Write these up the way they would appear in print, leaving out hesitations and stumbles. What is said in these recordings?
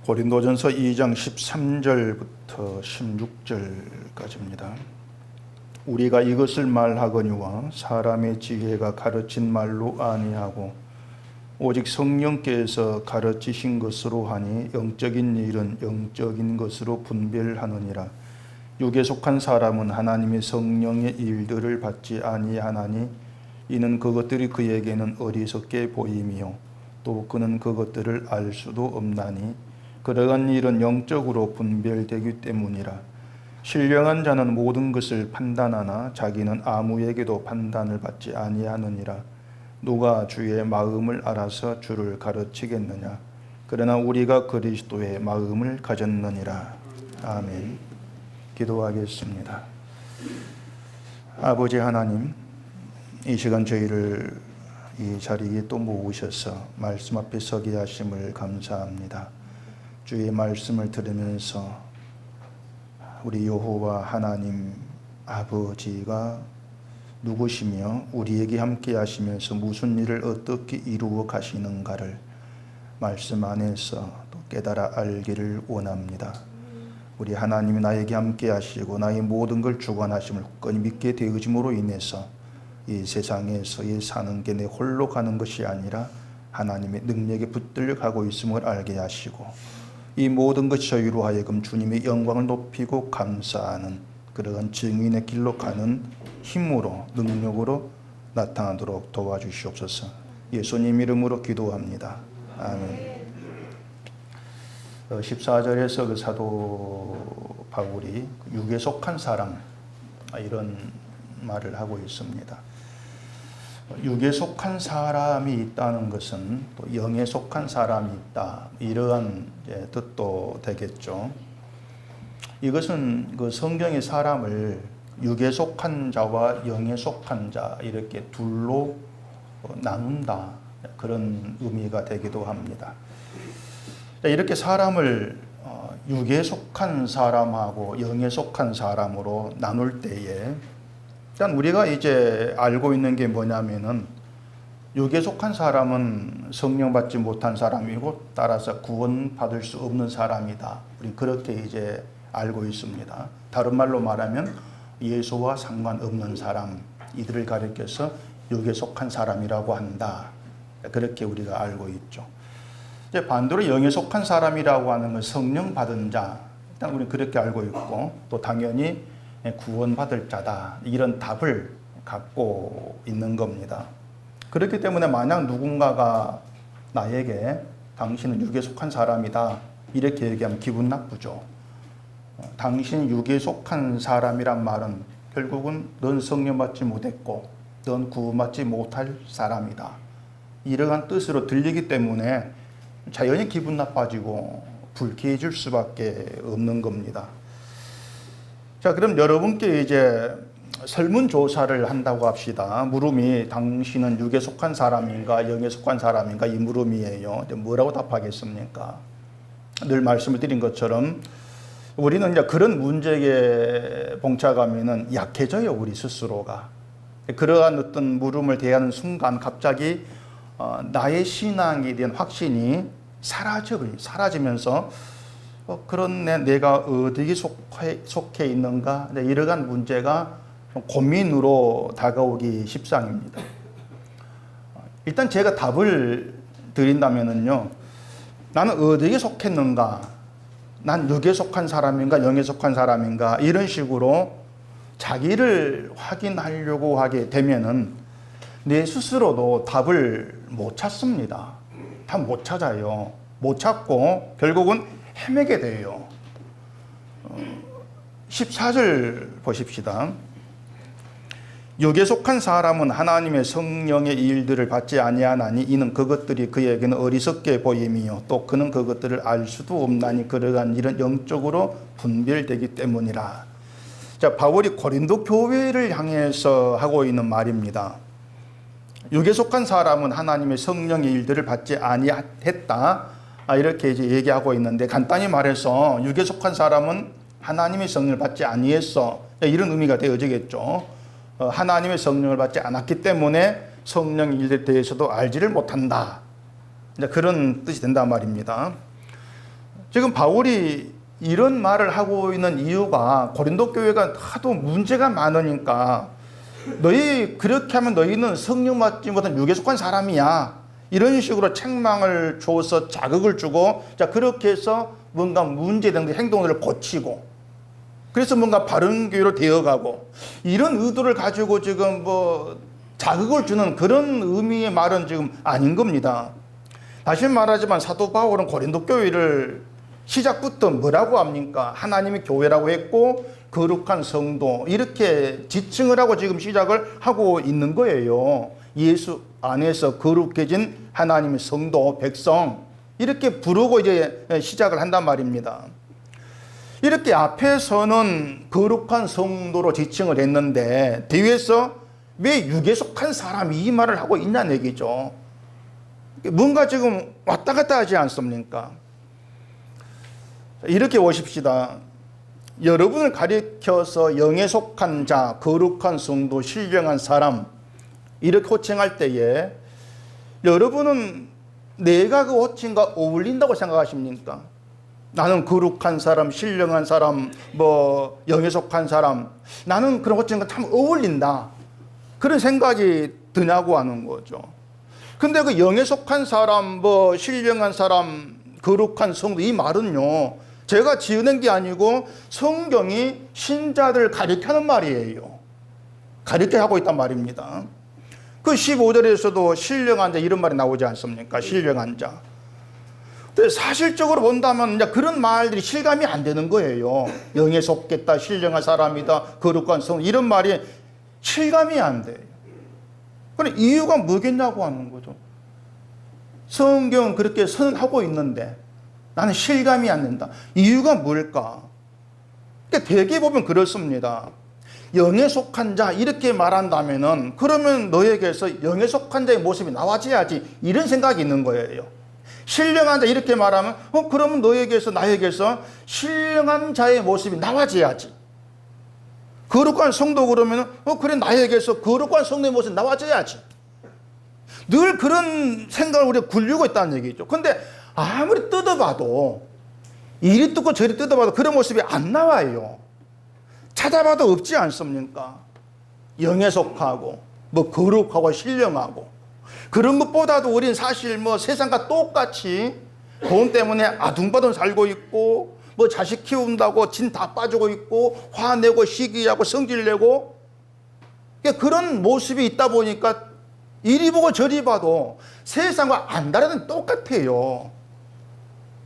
고린도전서 2장 13절부터 16절까지입니다. 우리가 이것을 말하거니와 사람의 지혜가 가르친 말로 아니하고 오직 성령께서 가르치신 것으로 하니 영적인 일은 영적인 것으로 분별하느니라. 육에 속한 사람은 하나님의 성령의 일들을 받지 아니하나니 이는 그것들이 그에게는 어리석게 보임이요 또 그는 그것들을 알 수도 없나니 그러한 일은 영적으로 분별되기 때문이라. 신령한 자는 모든 것을 판단하나 자기는 아무에게도 판단을 받지 아니하느니라. 누가 주의 마음을 알아서 주를 가르치겠느냐. 그러나 우리가 그리스도의 마음을 가졌느니라. 아멘. 기도하겠습니다. 아버지 하나님, 이 시간 저희를 이 자리에 또 모으셔서 말씀 앞에 서게 하심을 감사합니다. 주의 말씀을 들으면서 우리 여호와 하나님 아버지가 누구시며 우리에게 함께 하시면서 무슨 일을 어떻게 이루어 가시는가를 말씀 안에서 또 깨달아 알기를 원합니다. 우리 하나님이 나에게 함께 하시고 나의 모든 걸 주관하심을 굳건히 믿게 되어짐으로 인해서 이 세상에서의 사는 게 내 홀로 가는 것이 아니라 하나님의 능력에 붙들려 가고 있음을 알게 하시고 이 모든 것이 저희로 하여금 주님의 영광을 높이고 감사하는 그러한 증인의 길로 가는 힘으로 능력으로 나타나도록 도와주시옵소서. 예수님 이름으로 기도합니다. 아멘. 14절에서 그 사도 바울이 육에 속한 사람 이런 말을 하고 있습니다. 육에 속한 사람이 있다는 것은 또 영에 속한 사람이 있다, 이러한 뜻도 되겠죠. 이것은 그 성경의 사람을 육에 속한 자와 영에 속한 자 이렇게 둘로 나눈다, 그런 의미가 되기도 합니다. 이렇게 사람을 육에 속한 사람하고 영에 속한 사람으로 나눌 때에 일단 우리가 이제 알고 있는 게 뭐냐면은 육에 속한 사람은 성령 받지 못한 사람이고 따라서 구원받을 수 없는 사람이다. 우리 그렇게 이제 알고 있습니다. 다른 말로 말하면 예수와 상관없는 사람, 이들을 가리켜서 육에 속한 사람이라고 한다. 그렇게 우리가 알고 있죠. 이제 반대로 영에 속한 사람이라고 하는 건 성령 받은 자, 일단 우리는 그렇게 알고 있고 또 당연히 구원받을 자다, 이런 답을 갖고 있는 겁니다. 그렇기 때문에 만약 누군가가 나에게 당신은 육에 속한 사람이다 이렇게 얘기하면 기분 나쁘죠. 당신 육에 속한 사람이란 말은 결국은 넌 성령 받지 못했고 넌 구원받지 못할 사람이다, 이러한 뜻으로 들리기 때문에 자연히 기분 나빠지고 불쾌해질 수밖에 없는 겁니다. 자, 그럼 여러분께 이제 설문조사를 한다고 합시다. 물음이 당신은 육에 속한 사람인가 영에 속한 사람인가, 이 물음이에요. 뭐라고 답하겠습니까? 늘 말씀을 드린 것처럼 우리는 이제 그런 문제에 봉착하면은 약해져요, 우리 스스로가. 그러한 어떤 물음을 대하는 순간 갑자기 나의 신앙에 대한 확신이 사라지면서 그런데 내가 어디에 속해 있는가, 이러한 문제가 고민으로 다가오기 십상입니다. 일단 제가 답을 드린다면은요, 나는 어디에 속했는가, 난 육에 속한 사람인가 영에 속한 사람인가, 이런 식으로 자기를 확인하려고 하게 되면은 내 스스로도 답을 못 찾습니다. 답 못 찾아요. 못 찾고 결국은 헤매게 돼요. 14절 보십시다. 육에 속한 사람은 하나님의 성령의 일들을 받지 아니하나니 이는 그것들이 그에게는 어리석게 보임이요 또 그는 그것들을 알 수도 없나니 그러한 일은 영적으로 분별되기 때문이라. 자, 바울이 고린도 교회를 향해서 하고 있는 말입니다. 육에 속한 사람은 하나님의 성령의 일들을 받지 아니했다, 이렇게 이제 얘기하고 있는데, 간단히 말해서 육에 속한 사람은 하나님의 성령을 받지 아니했어, 이런 의미가 되어지겠죠. 하나님의 성령을 받지 않았기 때문에 성령 일에 대해서도 알지를 못한다, 그런 뜻이 된단 말입니다. 지금 바울이 이런 말을 하고 있는 이유가 고린도 교회가 하도 문제가 많으니까 너희 그렇게 하면 너희는 성령 받지 못한 육에 속한 사람이야. 이런 식으로 책망을 줘서 자극을 주고 자 그렇게 해서 뭔가 문제된 행동들을 고치고 그래서 뭔가 바른 교회로 되어가고 이런 의도를 가지고 지금 뭐 자극을 주는 그런 의미의 말은 지금 아닌 겁니다. 다시 말하지만 사도 바울은 고린도 교회를 시작부터 뭐라고 합니까? 하나님의 교회라고 했고 거룩한 성도 이렇게 지칭을 하고 지금 시작을 하고 있는 거예요. 예수 안에서 거룩해진 하나님의 성도 백성 이렇게 부르고 이제 시작을 한단 말입니다. 이렇게 앞에서는 거룩한 성도로 지칭을 했는데 뒤에서 왜 육에 속한 사람이 이 말을 하고 있냐는 얘기죠. 뭔가 지금 왔다 갔다 하지 않습니까? 이렇게 보십시다. 여러분을 가리켜서 영에 속한 자, 거룩한 성도, 신령한 사람 이렇게 호칭할 때에 여러분은 내가 그 호칭과 어울린다고 생각하십니까? 나는 거룩한 사람, 신령한 사람, 뭐 영에 속한 사람 나는 그런 호칭과 참 어울린다 그런 생각이 드냐고 하는 거죠. 근데 그 영에 속한 사람, 뭐 신령한 사람, 거룩한 성도 이 말은요 제가 지어낸 게 아니고 성경이 신자들을 가리켜는 말이에요. 가리켜 하고 있단 말입니다. 그 15절에서도 신령한 자 이런 말이 나오지 않습니까? 신령한 자. 근데 사실적으로 본다면 이제 그런 말들이 실감이 안 되는 거예요. 영에 속겠다, 신령한 사람이다, 거룩한 성 이런 말이 실감이 안 돼요. 그럼 이유가 뭐겠냐고 하는 거죠. 성경은 그렇게 선언하고 있는데 나는 실감이 안 된다. 이유가 뭘까? 그러니까 대개 보면 그렇습니다. 영에 속한 자 이렇게 말한다면은 그러면 너에게서 영에 속한 자의 모습이 나와져야지 이런 생각이 있는 거예요. 신령한 자 이렇게 말하면 그러면 너에게서 나에게서 신령한 자의 모습이 나와져야지. 거룩한 성도 그러면 그래 나에게서 거룩한 성도의 모습이 나와져야지. 늘 그런 생각을 우리가 굴리고 있다는 얘기죠. 근데 아무리 뜯어봐도 이리 뜯고 저리 뜯어봐도 그런 모습이 안 나와요. 찾아봐도 없지 않습니까? 영에 속하고 뭐 거룩하고 신령하고 그런 것보다도 우리는 사실 뭐 세상과 똑같이 돈 때문에 아둥바둥 살고 있고 뭐 자식 키운다고 진 다 빠지고 있고 화내고 시기하고 성질내고 그런 모습이 있다 보니까 이리 보고 저리 봐도 세상과 안 다르든 똑같아요.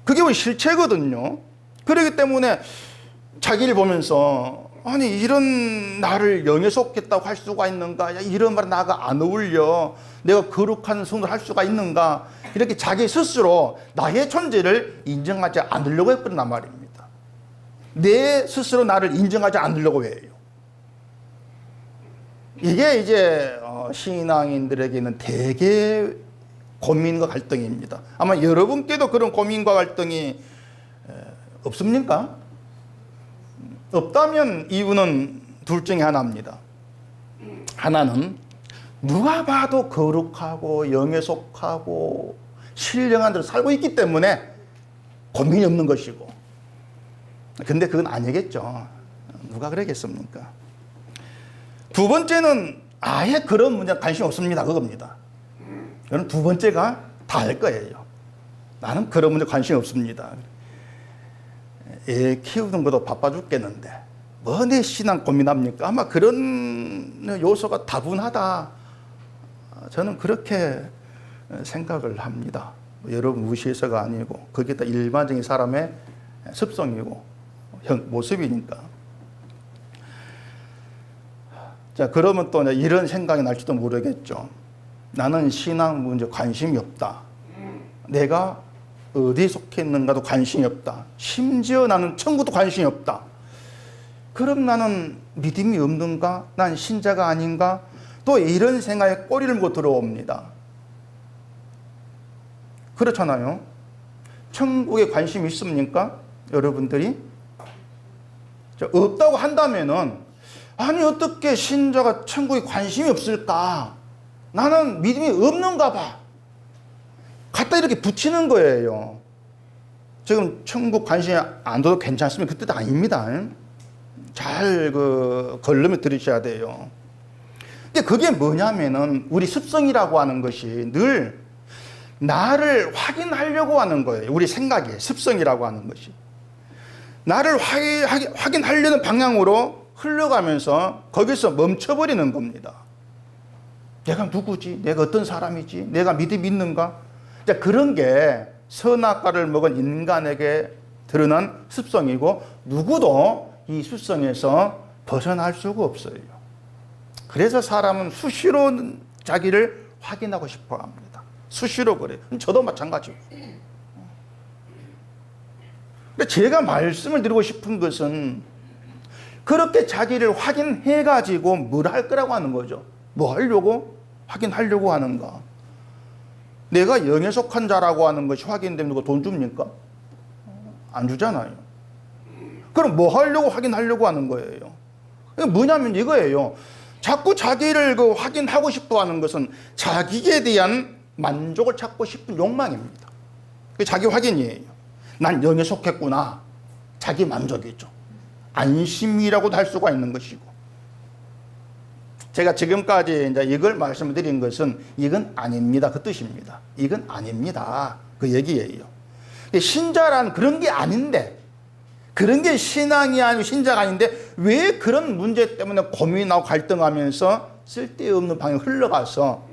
그게 우리 실체거든요. 그렇기 때문에 자기를 보면서 아니 이런 나를 영에 속했다고 할 수가 있는가? 야, 이런 말은 나가 안 어울려. 내가 거룩한 성도를 할 수가 있는가? 이렇게 자기 스스로 나의 존재를 인정하지 않으려고 했단 말입니다. 내 스스로 나를 인정하지 않으려고 해요. 이게 이제 신앙인들에게는 대개 고민과 갈등입니다. 아마 여러분께도 그런 고민과 갈등이 없습니까? 없다면 이유는 둘 중에 하나입니다. 하나는 누가 봐도 거룩하고 영에 속하고 신령한 대로 살고 있기 때문에 고민이 없는 것이고, 근데 그건 아니겠죠. 누가 그러겠습니까? 두 번째는 아예 그런 문제에 관심 없습니다. 그겁니다. 그건 두 번째가 다 할 거예요. 나는 그런 문제 관심 없습니다. 애 키우는 것도 바빠 죽겠는데 뭐 내 신앙 고민합니까? 아마 그런 요소가 다분하다. 저는 그렇게 생각을 합니다. 여러분 무시해서가 아니고 그게 다 일반적인 사람의 습성이고 모습이니까. 자, 그러면 또 이런 생각이 날지도 모르겠죠. 나는 신앙 문제 관심이 없다. 내가 어디에 속해 있는가도 관심이 없다. 심지어 나는 천국도 관심이 없다. 그럼 나는 믿음이 없는가? 난 신자가 아닌가? 또 이런 생각에 꼬리를 물고 들어옵니다. 그렇잖아요. 천국에 관심이 있습니까? 여러분들이? 없다고 한다면은 아니 어떻게 신자가 천국에 관심이 없을까? 나는 믿음이 없는가 봐. 갖다 이렇게 붙이는 거예요. 지금 천국 관심이 안 둬도 괜찮습니다. 그 뜻 아닙니다. 잘 걸름에 들으셔야 돼요. 근데 그게 뭐냐면은 우리 습성이라고 하는 것이 늘 나를 확인하려고 하는 거예요. 우리 생각이 습성이라고 하는 것이. 나를 확인하려는 방향으로 흘러가면서 거기서 멈춰버리는 겁니다. 내가 누구지? 내가 어떤 사람이지? 내가 믿음이 있는가? 그런 게 선악과를 먹은 인간에게 드러난 습성이고 누구도 이 습성에서 벗어날 수가 없어요. 그래서 사람은 수시로 자기를 확인하고 싶어 합니다. 수시로 그래요. 저도 마찬가지고. 근데 제가 말씀을 드리고 싶은 것은 그렇게 자기를 확인해가지고 뭘 할 거라고 하는 거죠. 뭐 하려고? 확인하려고 하는가? 내가 영에 속한 자라고 하는 것이 확인되면 누가 돈 줍니까? 안 주잖아요. 그럼 뭐 하려고 확인하려고 하는 거예요? 뭐냐면 이거예요. 자꾸 자기를 확인하고 싶어 하는 것은 자기에 대한 만족을 찾고 싶은 욕망입니다. 그게 자기 확인이에요. 난 영에 속했구나. 자기 만족이죠. 안심이라고도 할 수가 있는 것이고. 제가 지금까지 이제 이걸 말씀드린 것은 이건 아닙니다. 그 뜻입니다. 이건 아닙니다. 그 얘기예요. 신자란 그런 게 아닌데, 그런 게 신앙이 아니고 신자가 아닌데 왜 그런 문제 때문에 고민하고 갈등하면서 쓸데없는 방향에 흘러가서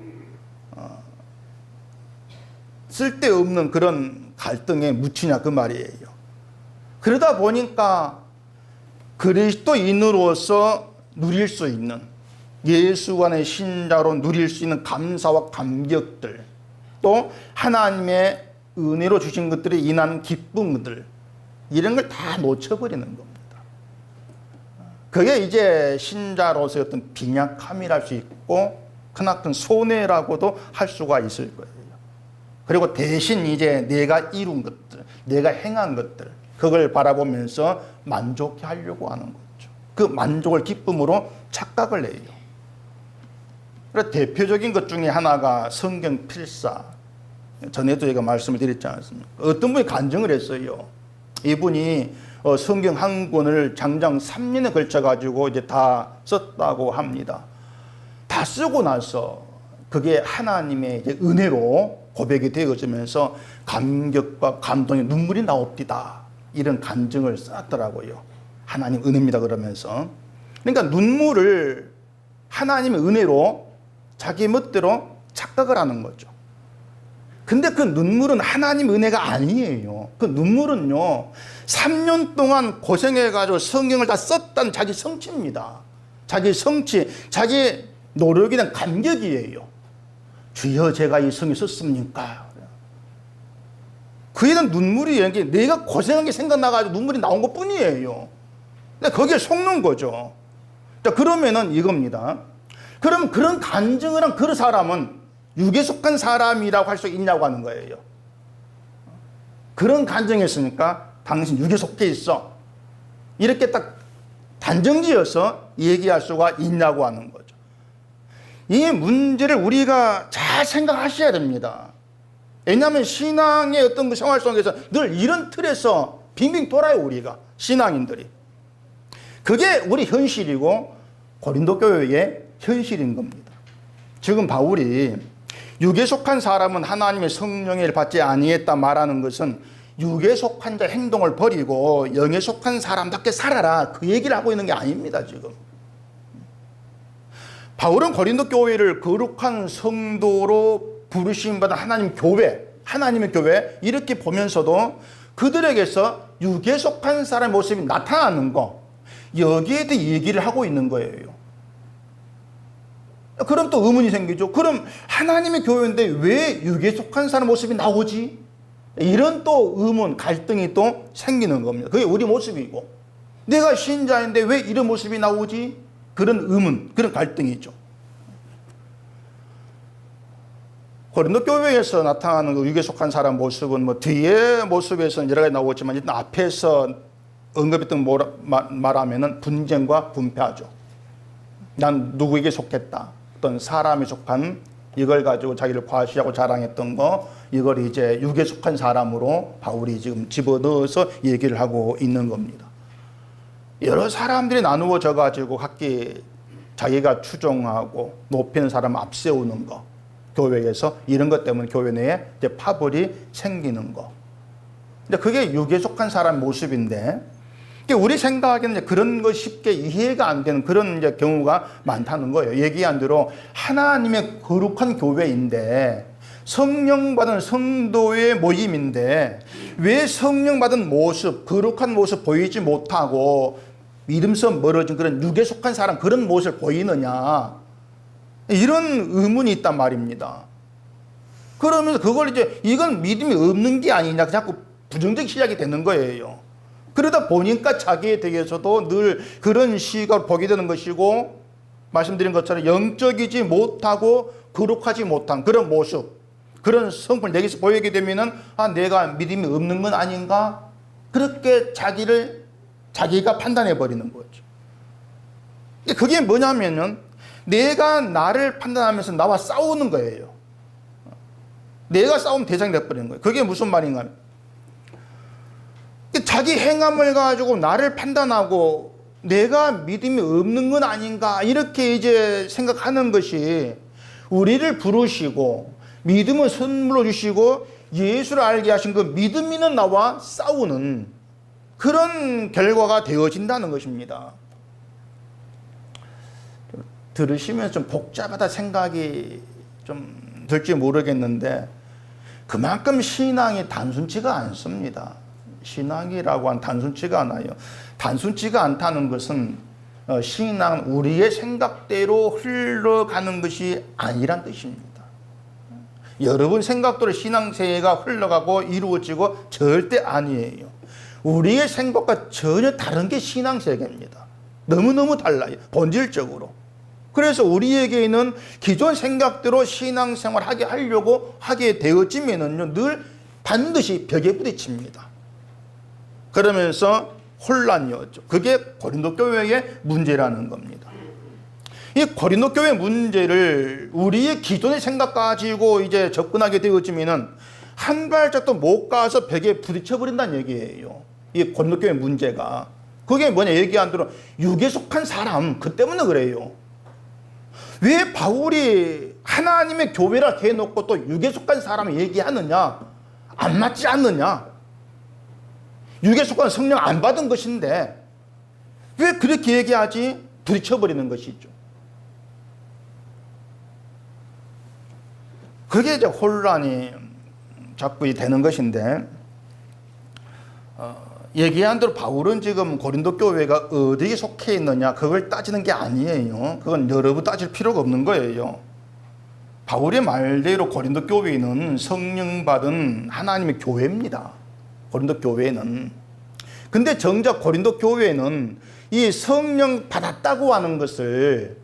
쓸데없는 그런 갈등에 묻히냐 그 말이에요. 그러다 보니까 그리스도인으로서 누릴 수 있는 예수 안의 신자로 누릴 수 있는 감사와 감격들, 또 하나님의 은혜로 주신 것들에 인한 기쁨들, 이런 걸 다 놓쳐버리는 겁니다. 그게 이제 신자로서의 어떤 빈약함이랄 수 있고 크나큰 손해라고도 할 수가 있을 거예요. 그리고 대신 이제 내가 이룬 것들, 내가 행한 것들, 그걸 바라보면서 만족해 하려고 하는 거죠. 그 만족을 기쁨으로 착각을 해요. 그래서 대표적인 것 중에 하나가 성경 필사. 전에도 제가 말씀을 드렸지 않습니까? 어떤 분이 간증을 했어요. 이분이 성경 한 권을 장장 3년에 걸쳐가지고 이제 다 썼다고 합니다. 다 쓰고 나서 그게 하나님의 이제 은혜로 고백이 되어지면서 감격과 감동의 눈물이 나옵니다. 이런 간증을 썼더라고요. 하나님 은혜입니다 그러면서. 그러니까 눈물을 하나님의 은혜로 자기 멋대로 착각을 하는 거죠. 근데 그 눈물은 하나님 은혜가 아니에요. 그 눈물은요, 3년 동안 고생해가지고 성경을 다 썼다는 자기 성취입니다. 자기 성취, 자기 노력에 대한 감격이에요. 주여 제가 이 성경 썼습니까? 그에 대한 눈물이에요. 내가 고생한 게 생각나가지고 눈물이 나온 것 뿐이에요. 근데 거기에 속는 거죠. 자, 그러면은 이겁니다. 그럼 그런 간증을 한 그 사람은 육에 속한 사람이라고 할 수 있냐고 하는 거예요. 그런 간증했으니까 당신 육에 속해 있어. 이렇게 딱 단정지어서 얘기할 수가 있냐고 하는 거죠. 이 문제를 우리가 잘 생각하셔야 됩니다. 왜냐하면 신앙의 어떤 그 생활 속에서 늘 이런 틀에서 빙빙 돌아요, 우리가. 신앙인들이. 그게 우리 현실이고 고린도 교회의 현실인 겁니다. 지금 바울이 육에 속한 사람은 하나님의 성령을 받지 아니했다 말하는 것은 육에 속한 자 행동을 버리고 영에 속한 사람답게 살아라, 그 얘기를 하고 있는 게 아닙니다. 지금 바울은 고린도 교회를 거룩한 성도로 부르심받은 하나님 교회, 하나님의 교회 이렇게 보면서도 그들에게서 육에 속한 사람의 모습이 나타나는 거, 여기에 대해 얘기를 하고 있는 거예요. 그럼 또 의문이 생기죠. 그럼 하나님의 교회인데 왜 육에 속한 사람 모습이 나오지? 이런 또 의문, 갈등이 또 생기는 겁니다. 그게 우리 모습이고, 내가 신자인데 왜 이런 모습이 나오지? 그런 의문, 그런 갈등이죠. 고린도 교회에서 나타나는 그 육에 속한 사람 모습은 뭐 뒤에 모습에서는 여러 가지 나오지만 일단 앞에서 언급했던 말하면은 분쟁과 분패하죠. 난 누구에게 속했다. 어떤 사람에 속한 이걸 가지고 자기를 과시하고 자랑했던 거, 이걸 이제 육에 속한 사람으로 바울이 지금 집어넣어서 얘기를 하고 있는 겁니다. 여러 사람들이 나누어져 가지고 각기 자기가 추종하고 높이는 사람 앞세우는 거, 교회에서 이런 것 때문에 교회 내에 이제 파벌이 생기는 거. 근데 그게 육에 속한 사람 모습인데, 우리 생각에는 이제 그런 거 쉽게 이해가 안 되는 그런 이제 경우가 많다는 거예요. 얘기한 대로 하나님의 거룩한 교회인데, 성령 받은 성도의 모임인데, 왜 성령 받은 모습, 거룩한 모습 보이지 못하고 믿음서 멀어진 그런 육에 속한 사람 그런 모습을 보이느냐, 이런 의문이 있단 말입니다. 그러면서 그걸 이제 이건 믿음이 없는 게 아니냐, 자꾸 부정적 시작이 되는 거예요. 그러다 보니까 자기에 대해서도 늘 그런 시각을 보게 되는 것이고, 말씀드린 것처럼 영적이지 못하고 거룩하지 못한 그런 모습, 그런 성품을 내게서 보이게 되면은 내가 믿음이 없는 건 아닌가, 그렇게 자기가 판단해 버리는 거죠. 그게 뭐냐면은 내가 나를 판단하면서 나와 싸우는 거예요. 내가 싸움 대상이 돼버리는 거예요. 그게 무슨 말인가 하면, 자기 행함을 가지고 나를 판단하고 내가 믿음이 없는 건 아닌가, 이렇게 이제 생각하는 것이, 우리를 부르시고 믿음을 선물로 주시고 예수를 알게 하신 그 믿음 있는 나와 싸우는 그런 결과가 되어진다는 것입니다. 들으시면 좀 복잡하다 생각이 좀 들지 모르겠는데, 그만큼 신앙이 단순치가 않습니다. 신앙이라고 한 단순치가 않아요. 단순치가 않다는 것은 신앙 우리의 생각대로 흘러가는 것이 아니란 뜻입니다. 여러분 생각대로 신앙생활가 흘러가고 이루어지고 절대 아니에요. 우리의 생각과 전혀 다른 게 신앙세계입니다. 너무너무 달라요, 본질적으로. 그래서 우리에게는 기존 생각대로 신앙생활 하려고 하게 되어지면은요, 늘 반드시 벽에 부딪힙니다. 그러면서 혼란이 오죠. 그게 고린도 교회의 문제라는 겁니다. 이 고린도 교회 문제를 우리의 기존의 생각 가지고 이제 접근하게 되어지면은 한 발짝도 못 가서 벽에 부딪혀 버린다는 얘기예요. 이 고린도 교회 문제가. 그게 뭐냐, 얘기한 대로 육에 속한 사람, 그 때문에 그래요. 왜 바울이 하나님의 교회라 해놓고 또 육에 속한 사람을 얘기하느냐? 안 맞지 않느냐? 육에 속한 성령 안 받은 것인데 왜 그렇게 얘기하지? 부딪혀버리는 것이죠. 그게 이제 혼란이 자꾸 되는 것인데, 얘기한 대로 바울은 지금 고린도 교회가 어디에 속해 있느냐, 그걸 따지는 게 아니에요. 그건 여러분 따질 필요가 없는 거예요. 바울의 말대로 고린도 교회는 성령 받은 하나님의 교회입니다. 고린도 교회는. 근데 정작 고린도 교회는 이 성령 받았다고 하는 것을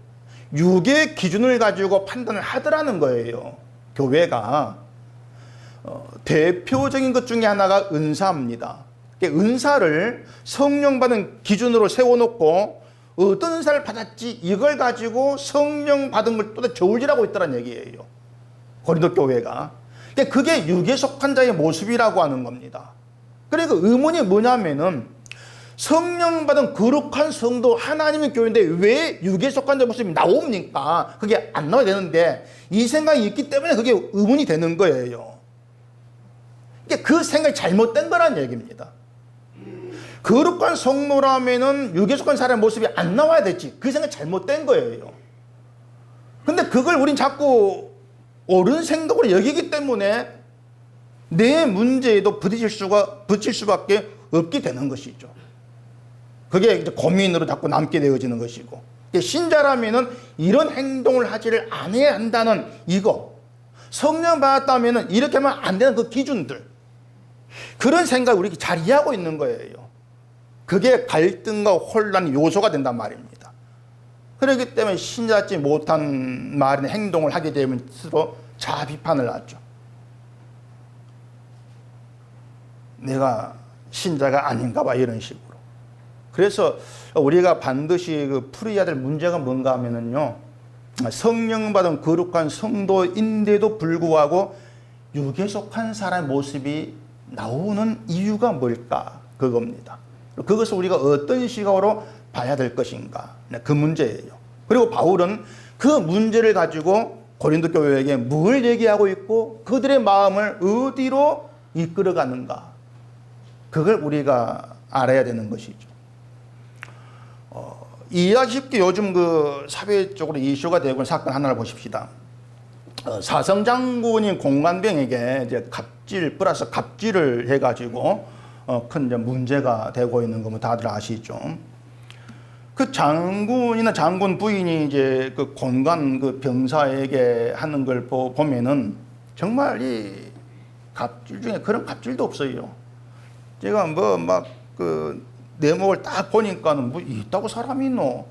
육의 기준을 가지고 판단을 하더라는 거예요. 교회가. 대표적인 것 중에 하나가 은사입니다. 은사를 성령 받은 기준으로 세워놓고 어떤 은사를 받았지, 이걸 가지고 성령 받은 걸 또 저울질하고 있다는 얘기예요, 고린도 교회가. 그게 육에 속한 자의 모습이라고 하는 겁니다. 그러니까 의문이 뭐냐면은, 성령 받은 거룩한 성도 하나님의 교회인데 왜 육에 속한 자의 모습이 나옵니까? 그게 안 나와야 되는데, 이 생각이 있기 때문에 그게 의문이 되는 거예요. 그 생각이 잘못된 거란 얘기입니다. 거룩한 성도라면은 육에 속한 사람의 모습이 안 나와야 되지, 그 생각이 잘못된 거예요. 근데 그걸 우린 자꾸 옳은 생각으로 여기기 때문에 내 문제에도 부딪힐 수밖에 없게 되는 것이죠. 그게 이제 고민으로 자꾸 남게 되어지는 것이고, 신자라면은 이런 행동을 하지를 않아야 한다는 이거, 성령 받았다면은 이렇게 하면 안 되는 그 기준들, 그런 생각을 우리 잘 이해하고 있는 거예요. 그게 갈등과 혼란의 요소가 된단 말입니다. 그렇기 때문에 신자지 못한 말이나 행동을 하게 되면 스스로 자아 비판을 하죠. 내가 신자가 아닌가 봐, 이런 식으로. 그래서 우리가 반드시 풀어야 될 문제가 뭔가 하면은요, 성령 받은 거룩한 성도인데도 불구하고 육에 속한 사람의 모습이 나오는 이유가 뭘까? 그겁니다. 그것을 우리가 어떤 시각으로 봐야 될 것인가? 그 문제예요. 그리고 바울은 그 문제를 가지고 고린도 교회에게 뭘 얘기하고 있고 그들의 마음을 어디로 이끌어가는가? 그걸 우리가 알아야 되는 것이죠. 이해하기 쉽게 요즘 그 사회적으로 이슈가 되고 있는 사건 하나를 보십시다. 사성장군이 공관병에게 이제 갑질 플러스 갑질을 해가지고 큰 이제 문제가 되고 있는 거 뭐 다들 아시죠? 그 장군이나 장군 부인이 이제 그 공관 그 병사에게 하는 걸 보면은 정말 이 갑질 중에 그런 갑질도 없어요. 제가 뭐 막 그 내목을 딱 보니까는 뭐 있다고 사람이 있노?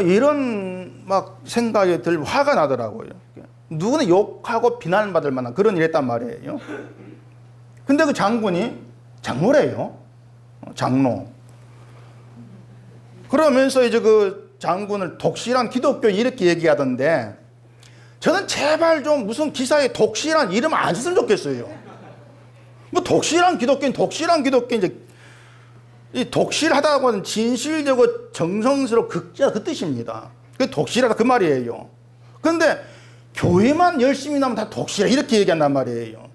이런 막 생각이 들 화가 나더라고요. 누구는 욕하고 비난받을 만한 그런 일 했단 말이에요. 근데 그 장군이 장로래요. 장로. 그러면서 이제 그 장군을 독실한 기독교 이렇게 얘기하던데 저는 제발 좀 무슨 기사에 독실한 이름 안 썼으면 좋겠어요. 뭐 독실한 기독교인 이제 이 독실하다고 하는 진실되고 정성스러워 극자 그 뜻입니다. 그 독실하다 그 말이에요. 그런데 교회만 열심히 나면 다 독실해 이렇게 얘기한단 말이에요.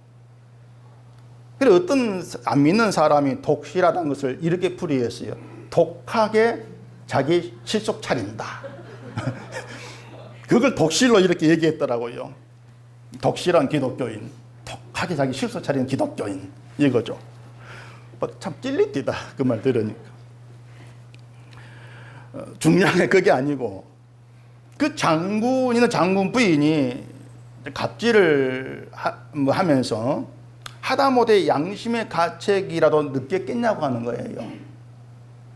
그래서 어떤 안 믿는 사람이 독실하다는 것을 이렇게 풀이했어요. 독하게 자기 실속 차린다. 그걸 독실로 이렇게 얘기했더라고요. 독실한 기독교인, 독하게 자기 실속 차리는 기독교인 이거죠. 참 찔리띠다 그 말 들으니까. 중요한 게 그게 아니고 그 장군이나 장군 부인이 갑질을 하면서 하다못해 양심의 가책이라도 느꼈겠냐고 하는 거예요.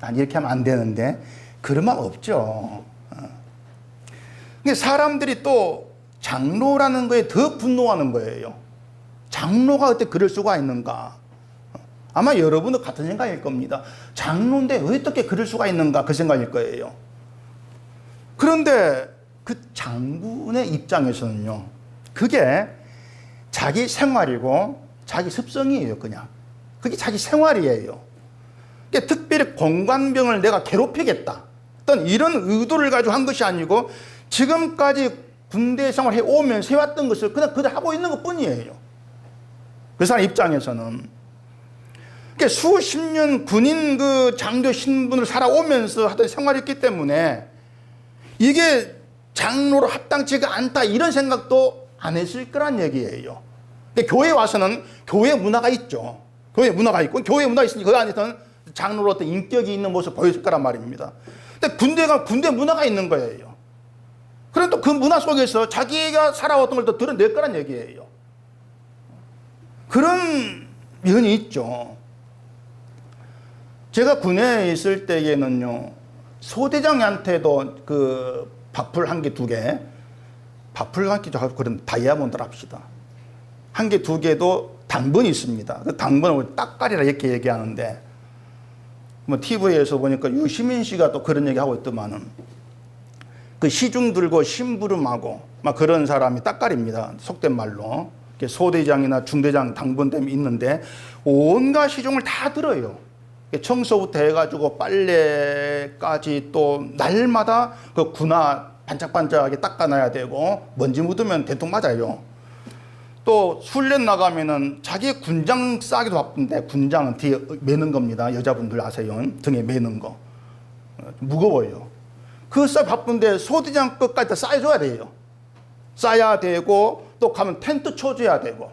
난 이렇게 하면 안 되는데 그런 말 없죠. 근데 사람들이 또 장로라는 거에 더 분노하는 거예요. 장로가 어떻게 그럴 수가 있는가? 아마 여러분도 같은 생각일 겁니다. 장로인데 어떻게 그럴 수가 있는가? 그 생각일 거예요. 그런데 그 장군의 입장에서는요, 그게 자기 생활이고 자기 습성이에요, 그냥. 그게 자기 생활이에요. 그러니까 특별히 공관병을 내가 괴롭히겠다. 어떤 이런 의도를 가지고 한 것이 아니고 지금까지 군대 생활 해오면서 해왔던 것을 그냥 그대로 하고 있는 것 뿐이에요. 그 사람 입장에서는. 그러니까 수십 년 군인 그 장교 신분을 살아오면서 하던 생활이었기 때문에 이게 장로로 합당치가 않다 이런 생각도 안 했을 거란 얘기예요. 그러니까 교회에 와서는 교회 문화가 있죠. 교회 문화가 있고 교회 문화가 있으니 그 안에서는 장로로 어떤 인격이 있는 모습을 보였을 거란 말입니다. 근데 군대 문화가 있는 거예요. 그럼 또 그 문화 속에서 자기가 살아왔던 걸 또 드러낼 거란 얘기예요. 그런 면이 있죠. 제가 군에 있을 때에는요, 소대장한테도 그 밥풀 한 개, 두 개, 밥풀 한 개, 그런 다이아몬드를 합시다. 한 개, 두 개도 당번이 있습니다. 그 당번을 딱가리라 이렇게 얘기하는데, 뭐 TV에서 보니까 유시민 씨가 또 그런 얘기 하고 있더만은, 그 시중 들고 심부름하고 막 그런 사람이 딱가리입니다. 속된 말로. 소대장이나 중대장 당번됨이 있는데 온갖 시중을 다 들어요. 청소부터 해가지고 빨래까지 또 날마다 그 군화 반짝반짝하게 닦아놔야 되고 먼지 묻으면 대통 맞아요. 또 훈련 나가면은 자기 군장 싸기도 바쁜데 군장은 뒤에 매는 겁니다. 여자분들 아세요? 등에 매는 거. 무거워요. 그 싸 바쁜데 소대장 끝까지 다 싸줘야 돼요. 싸야 되고 또 가면 텐트 쳐줘야 되고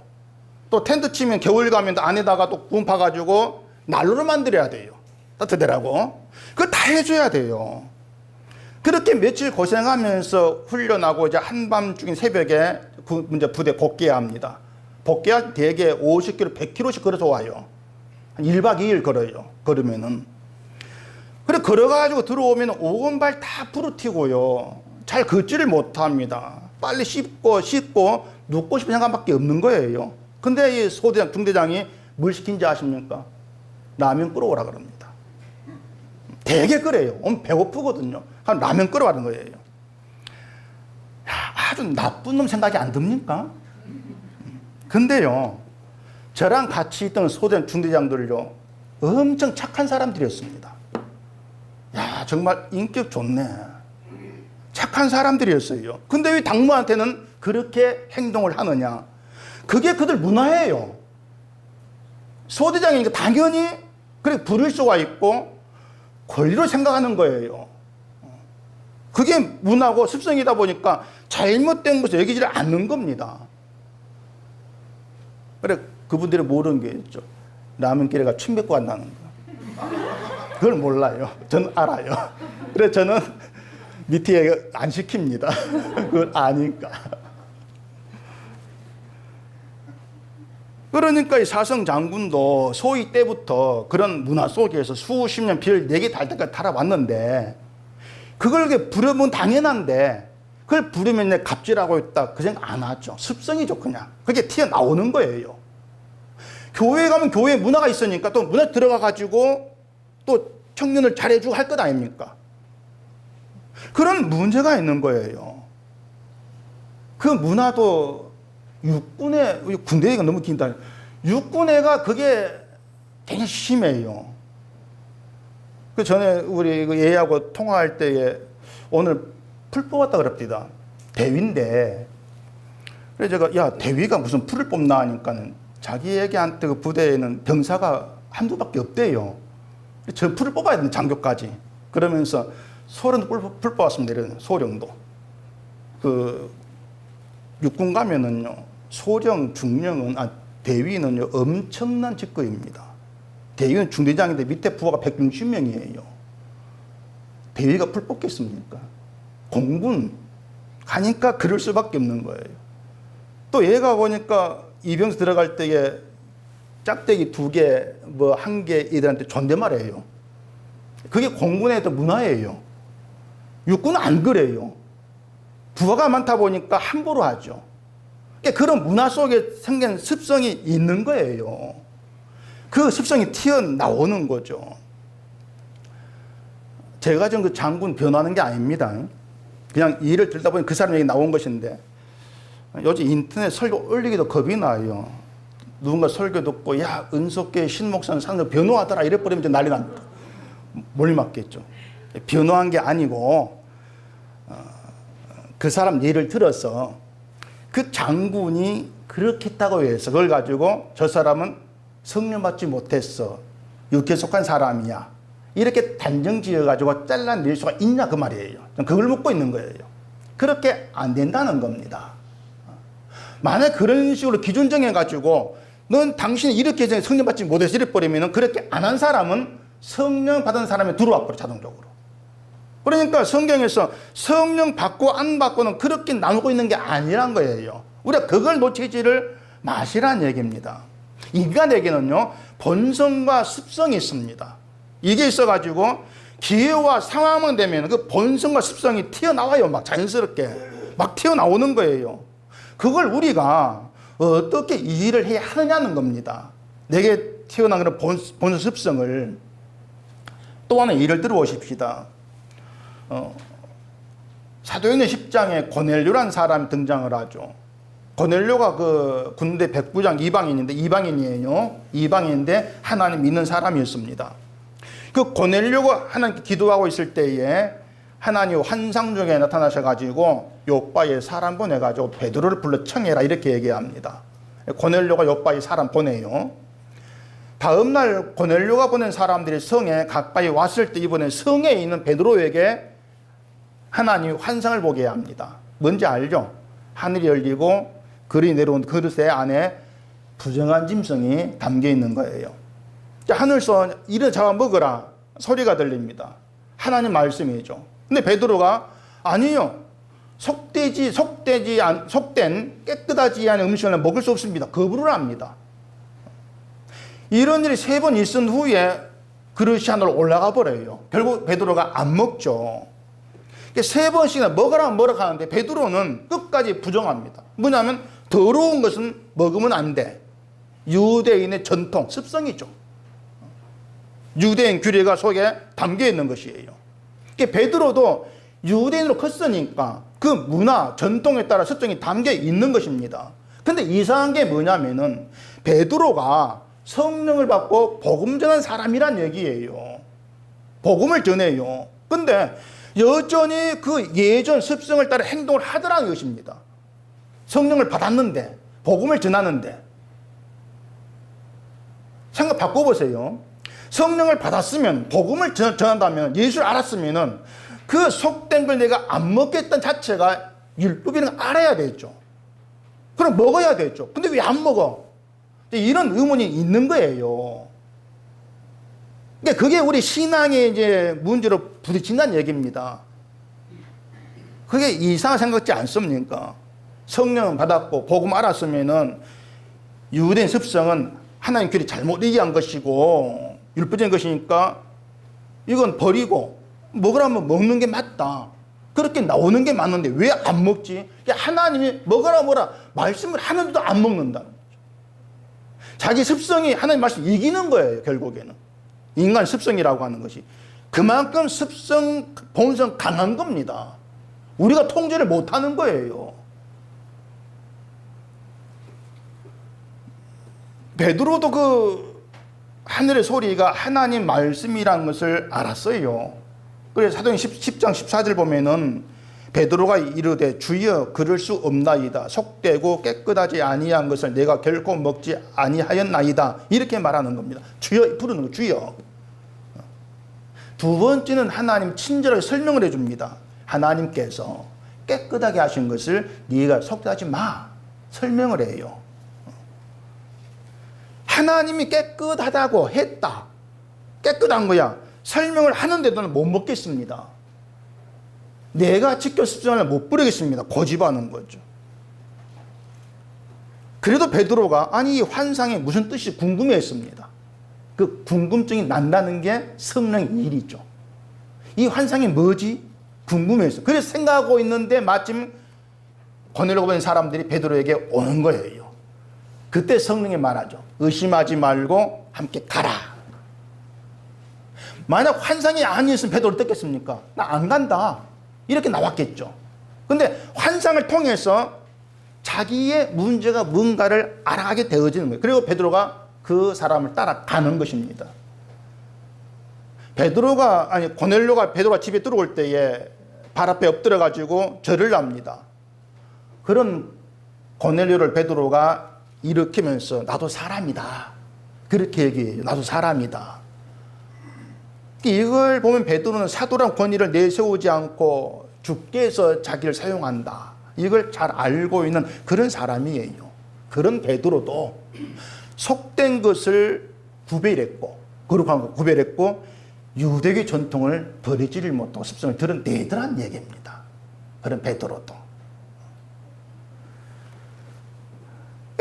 또 텐트 치면 겨울 가면 안에다가 또 군 파가지고 난로를 만들어야 돼요. 따뜻하라고. 그거 다 해줘야 돼요. 그렇게 며칠 고생하면서 훈련하고 이제 한밤중인 새벽에 이제 부대 복귀해야 합니다. 복귀할 대개 50km, 100km씩 걸어서 와요. 한 1박 2일 걸어요. 걸으면은. 그래 걸어가지고 들어오면 온 발 다 부르티고요. 잘 걷지를 못합니다. 빨리 씻고 눕고 싶은 생각밖에 없는 거예요. 근데 이 소대장, 중대장이 뭘 시킨지 아십니까? 라면 끓여오라 그럽니다. 되게 끓여요. 배고프거든요. 한 라면 끓여오라는 거예요. 아주 나쁜 놈 생각이 안 듭니까? 근데요, 저랑 같이 있던 소대 중대장들요, 엄청 착한 사람들이었습니다. 야, 정말 인격 좋네. 착한 사람들이었어요. 근데 왜 당무한테는 그렇게 행동을 하느냐? 그게 그들 문화예요. 소대장이니까 당연히 그렇게 부릴 수가 있고 권리로 생각하는 거예요. 그게 문화고 습성이다 보니까 잘못된 것을 여기지를 않는 겁니다. 그래, 그분들이 모르는 게 있죠. 라면끼리가 침 뱉고 간다는 거. 그걸 몰라요. 저는 알아요. 그래서 저는 밑에 안 시킵니다. 그걸 아니까. 그러니까 이 사성 장군도 소위 때부터 그런 문화 속에서 수십 년 별 4개 달 때까지 살아왔는데, 그걸 부르면 당연한데, 그걸 부르면 내 갑질하고 있다, 그 생각 안 하죠. 습성이죠, 그냥. 그게 튀어나오는 거예요. 교회 가면 교회 문화가 있으니까 또 문화 들어가가지고 또 청년을 잘해주고 할 것 아닙니까? 그런 문제가 있는 거예요. 그 문화도 육군의, 군대 얘기가 너무 긴다. 육군회가 그게 되게 심해요. 그 전에 우리 얘하고 통화할 때에 오늘 풀 뽑았다 그럽니다. 대위인데. 그래서 제가, 야, 대위가 무슨 풀을 뽑나 하니까는 자기에게한테 그 부대에는 병사가 한두 밖에 없대요. 저 풀을 뽑아야 되는 장교까지. 그러면서 소령도 풀 뽑았습니다. 이런 소령도. 그 육군 가면은요, 소령, 중령은, 대위는요, 엄청난 직급입니다. 대위는 중대장인데 밑에 부하가 160명이에요. 대위가 풀 뽑겠습니까? 공군 가니까 그럴 수밖에 없는 거예요. 또 얘가 보니까 이병수 들어갈 때에 짝대기 2개, 뭐 1개 이들한테 존댓말해요. 그게 공군의 또 문화예요. 육군은 안 그래요. 부하가 많다 보니까 함부로 하죠. 그런 문화 속에 생긴 습성이 있는 거예요. 그 습성이 튀어나오는 거죠. 제가 지금 그 장군 변호하는 게 아닙니다. 그냥 일을 들다 보니 그 사람 얘기 나온 것인데, 요즘 인터넷 설교 올리기도 겁이 나요. 누군가 설교 듣고, 야, 은속계 신목사는 상대 변호하더라 이래버리면 이제 난리 납니다. 뭘 맞겠죠. 변호한 게 아니고, 그 사람 예를 들어서 그 장군이 그렇게 했다고 해서 그걸 가지고 저 사람은 성령 받지 못했어, 육에 속한 사람이야, 이렇게 단정 지어가지고 잘라낼 수가 있냐 그 말이에요. 그걸 묻고 있는 거예요. 그렇게 안 된다는 겁니다. 만약 그런 식으로 기준 정해가지고 넌 당신이 이렇게 해서 성령 받지 못해서 이래버리면 그렇게 안 한 사람은 성령 받은 사람이 들어와 버려, 자동적으로. 그러니까 성경에서 성령 받고 안 받고는 그렇게 나누고 있는 게 아니란 거예요. 우리가 그걸 놓치지를 마시라는 얘기입니다. 인간에게는요, 본성과 습성이 있습니다. 이게 있어가지고 기회와 상황만 되면 그 본성과 습성이 튀어나와요. 막 자연스럽게 막 튀어나오는 거예요. 그걸 우리가 어떻게 이해를 해야 하느냐는 겁니다. 내게 튀어나온 그런 본성 습성을. 또 하나 예를 들어보십시다. 사도행전 10장에 고넬료라는 사람이 등장을 하죠. 고넬료가 그 군대 백부장 이방인이에요. 이방인인데 하나님 믿는 사람이었습니다. 그 고넬료가 하나님께 기도하고 있을 때에 하나님 환상 중에 나타나셔가지고 요빠에 사람 보내가지고 베드로를 불러 청해라 이렇게 얘기합니다. 고넬료가 요빠에 사람 보내요. 다음날 고넬료가 보낸 사람들이 성에 가까이 왔을 때 이번에 성에 있는 베드로에게 하나님이 환상을 보게 합니다. 뭔지 알죠? 하늘이 열리고 글이 내려온 그릇에 안에 부정한 짐승이 담겨 있는 거예요. 하늘에서 이를 잡아 먹으라 소리가 들립니다. 하나님 말씀이죠. 근데 베드로가 아니요, 속된 깨끗하지 않은 음식을 먹을 수 없습니다. 거부를 합니다. 이런 일이 3번 있은 후에 그릇이 하늘로 올라가 버려요. 결국 베드로가 안 먹죠. 3번씩이나 먹으라 하는데 베드로는 끝까지 부정합니다. 뭐냐면 더러운 것은 먹으면 안 돼. 유대인의 전통, 습성이죠. 유대인 규례가 속에 담겨 있는 것이에요. 베드로도 유대인으로 컸으니까 그 문화, 전통에 따라 습성이 담겨 있는 것입니다. 근데 이상한 게 뭐냐면은 베드로가 성령을 받고 복음 전한 사람이란 얘기예요. 복음을 전해요. 근데 여전히 그 예전 습성을 따라 행동을 하더라는 것입니다. 성령을 받았는데, 복음을 전하는데. 생각 바꿔보세요. 성령을 받았으면, 복음을 전한다면, 예수를 알았으면은 그 속된 걸 내가 안 먹겠다는 자체가 율법이라는 걸 알아야 되죠. 그럼 먹어야 되죠. 근데 왜 안 먹어? 이런 의문이 있는 거예요. 그러니까 그게 우리 신앙의 이제 문제로 부딪힌다는 얘기입니다. 그게 이상한 생각지 않습니까? 성령 받았고 복음 알았으면은 유대인 습성은 하나님 길이 잘못 이해한 것이고 율법적인 것이니까 이건 버리고 먹으라면 먹는 게 맞다. 그렇게 나오는 게 맞는데 왜 안 먹지? 하나님이 먹으라 뭐라 말씀을 하는데도 안 먹는다는 거죠. 자기 습성이 하나님 말씀 이기는 거예요. 결국에는 인간 습성이라고 하는 것이 그만큼 습성 본성 강한 겁니다. 우리가 통제를 못하는 거예요. 베드로도 그 하늘의 소리가 하나님 말씀이라는 것을 알았어요. 그래서 사도행 10장 14절 보면은 베드로가 이르되 주여 그럴 수 없나이다. 속되고 깨끗하지 아니한 것을 내가 결코 먹지 아니하였나이다. 이렇게 말하는 겁니다. 주여 부르는 거 주여. 두 번째는 하나님 친절하게 설명을 해줍니다. 하나님께서 깨끗하게 하신 것을 네가 속되하지 마. 설명을 해요. 하나님이 깨끗하다고 했다. 깨끗한 거야. 설명을 하는데도 못 먹겠습니다. 내가 직접 습성을 못 부리겠습니다. 고집하는 거죠. 그래도 베드로가 아니 이 환상이 무슨 뜻이 궁금해했습니다. 그 궁금증이 난다는 게 성령의 일이죠. 이 환상이 뭐지? 궁금해했어요. 그래서 생각하고 있는데 마침 고넬료가 보낸 사람들이 베드로에게 오는 거예요. 그때 성령이 말하죠. 의심하지 말고 함께 가라. 만약 환상이 아니었으면 베드로 어떻겠습니까? 나 안 간다. 이렇게 나왔겠죠. 근데 환상을 통해서 자기의 문제가 뭔가를 알아가게 되어지는 거예요. 그리고 베드로가 그 사람을 따라가는 것입니다. 고넬료가 베드로가 집에 들어올 때에 발 앞에 엎드려 가지고 절을 합니다. 그런 고넬료를 베드로가 일으키면서 나도 사람이다. 그렇게 얘기해요. 나도 사람이다. 이걸 보면 베드로는 사도란 권위를 내세우지 않고 주께 해서 자기를 사용한다. 이걸 잘 알고 있는 그런 사람이에요. 그런 베드로도 속된 것을 구별했고 거룩한 걸 구별했고 유대교 전통을 버리지를 못하고 습성을 드러내더란 얘기입니다. 그런 베드로도.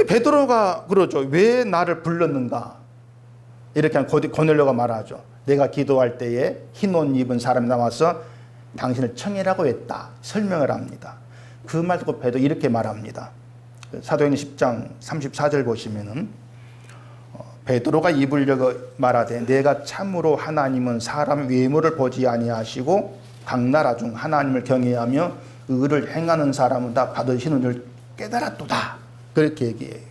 베드로가 그러죠. 왜 나를 불렀는가? 이렇게 고넬료가 말하죠. 내가 기도할 때에 흰 옷 입은 사람이 나와서 당신을 청해라고 했다. 설명을 합니다. 그 말 듣고 베드로 이렇게 말합니다. 사도행전 10장 34절 보시면은 베드로가 입을 열고 말하되 내가 참으로 하나님은 사람 외모를 보지 아니하시고 각 나라 중 하나님을 경외하며 의를 행하는 사람은 다 받으시는 줄 깨달았도다. 그렇게 얘기해요.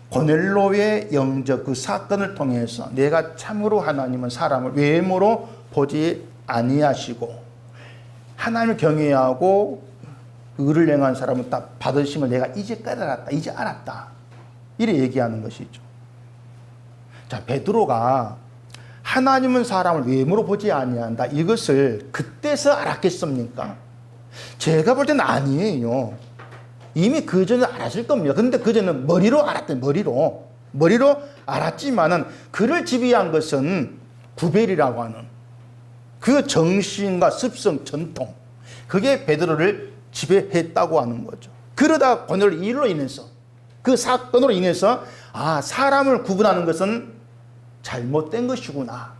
고넬료의 영적 그 사건을 통해서 내가 참으로 하나님은 사람을 외모로 보지 아니하시고 하나님을 경외하고 의를 행한 사람은 다 받으심을 내가 이제 깨달았다. 이제 알았다. 이래 얘기하는 것이죠. 자, 베드로가 하나님은 사람을 외모로 보지 아니한다. 이것을 그때서 알았겠습니까? 제가 볼 때는 아니에요. 이미 그 전에 알았을 겁니다. 근데 그 전에는 머리로 알았대요. 머리로 알았지만은 그를 지배한 것은 구별이라고 하는 그 정신과 습성, 전통. 그게 베드로를 지배했다고 하는 거죠. 그러다 고넬료 일로 인해서 그 사건으로 인해서 사람을 구분하는 것은 잘못된 것이구나.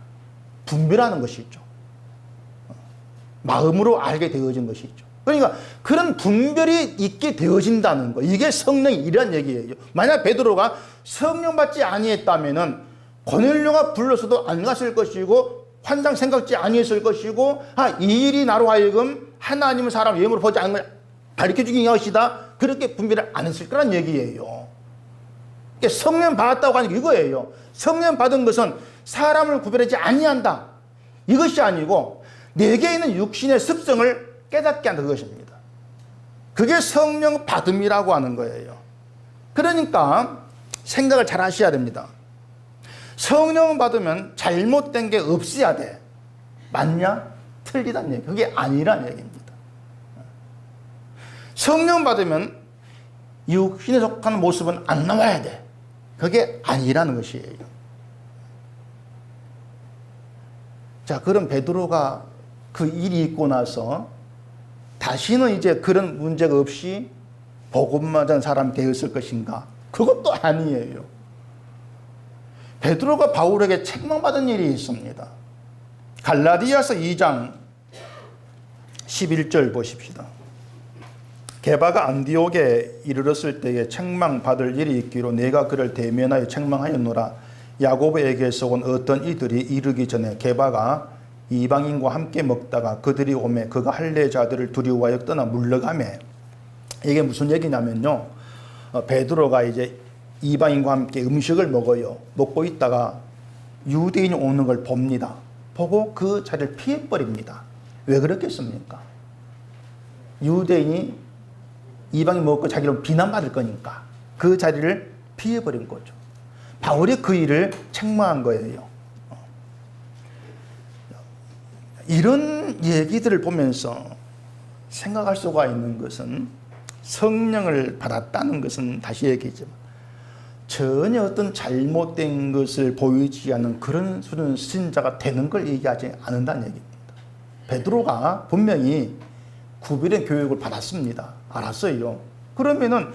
분별하는 것이죠. 마음으로 알게 되어진 것이죠. 그러니까 그런 분별이 있게 되어진다는 거. 이게 성령의 일이란 얘기예요. 만약 베드로가 성령 받지 아니했다면은 고넬료가 불러서도 안 갔을 것이고 환상 생각지 아니했을 것이고, 이 일이 나로 하여금 하나님은 사람 외모로 보지 않는 걸 가르쳐주기 위한 것이다, 그렇게 분별을 안 했을 거란 얘기예요. 성령 받았다고 하는 게 이거예요. 성령 받은 것은 사람을 구별하지 아니한다, 이것이 아니고 내게 있는 육신의 습성을 깨닫게 한다, 그것입니다. 그게 성령 받음이라고 하는 거예요. 그러니까 생각을 잘 하셔야 됩니다. 성령 받으면 잘못된 게 없어야 돼. 맞냐? 틀리다는 얘기. 그게 아니라는 얘기입니다. 성령 받으면 육신에 속하는 모습은 안 나와야 돼. 그게 아니라는 것이에요. 자, 그럼 베드로가 그 일이 있고 나서 다시는 이제 그런 문제가 없이 복음만 전하는 사람이 되었을 것인가? 그것도 아니에요. 베드로가 바울에게 책망받은 일이 있습니다. 갈라디아서 2장 11절 보십시다. 게바가 안디옥에 이르렀을 때에 책망받을 일이 있기로 내가 그를 대면하여 책망하였노라. 야고보에게서 온 어떤 이들이 이르기 전에 게바가 이방인과 함께 먹다가 그들이 오매 그가 할례자들을 두려워하여 떠나 물러가매. 이게 무슨 얘기냐면요, 베드로가 이제 이방인과 함께 음식을 먹어요. 먹고 있다가 유대인이 오는 걸 봅니다. 보고 그 자리를 피해버립니다. 왜 그렇겠습니까? 유대인이 이방인 먹고 자기를 비난받을 거니까 그 자리를 피해버린 거죠. 바울이 그 일을 책망한 거예요. 이런 얘기들을 보면서 생각할 수가 있는 것은, 성령을 받았다는 것은 다시 얘기했지만 전혀 어떤 잘못된 것을 보이지 않는 그런 수준 신자가 되는 걸 얘기하지 않는다는 얘기입니다. 베드로가 분명히 구별된 교육을 받았습니다. 알았어요. 그러면은